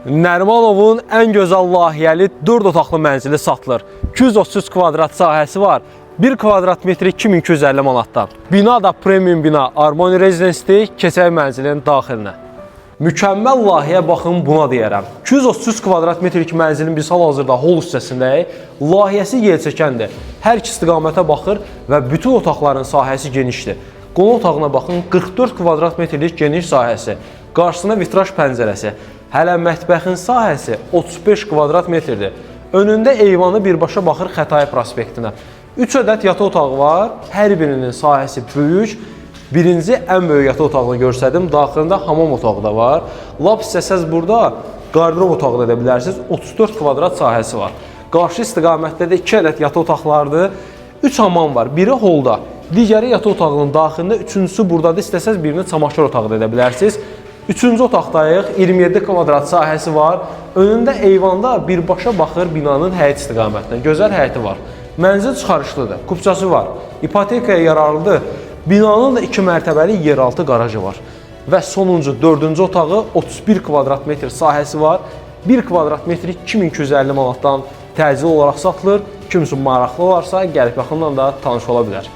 Nərimanovun ən gözəl layihəli 4 otaqlı mənzili satılır. 233 kvadrat sahəsi var. 1 kvadrat metri 2250 manatdan. Bina da premium bina, Armoni Rezidensidir, keçək mənzilin daxilinə. Mükəmməl layihəyə baxın, buna deyərəm. 233 kvadrat metrlik mənzilin biz hal-hazırda hol hissəsindəyik. Layihəsi yelçəkəndir. Hər iki istiqamətə baxır və bütün otaqların sahəsi genişdir. Qonaq otağına baxın, 44 kvadrat metrlik geniş sahəsi. Qarşısına vitraj pəncərəsi. Hələ mətbəxin sahəsi 35 kvadrat metrdir. Önündə eyvanı birbaşa baxır Xətai prospektinə. 3 ədəd yataq otağı var. Hər birinin sahəsi böyük. Birinci ən böyük yataq otağını görsədim. Daxilində hamam otağı da var. Lap istəsəz burada qardırob otağı da edə bilərsiniz. 34 kvadrat sahəsi var. Qarşı istiqamətdə də 2 ədəd yataq otaqlardır. 3 hamam var. Biri holda. Digəri yataq otağının daxilində. Üçüncüsü buradadır. İstəsəz birini çamaşır otağı da edə bilərsiniz. Üçüncü otaqdayıq. 27 kvadrat sahəsi var. Önündə eyvanda birbaşa baxır binanın həyət istiqamətinə. Gözəl həyəti var. Mənzil çıxarışlıdır. Kupçası var. İpotekaya yararlıdır. Binanın da 2 mərtəbəli yeraltı qarajı var. Və sonuncu, 4-cü otağı 31 kvadrat metr sahəsi var. 1 kvadrat metri 2250 manatdan təcil olaraq satılır. Kimsə maraqlı olarsa gəlib yaxından da tanış ola bilər.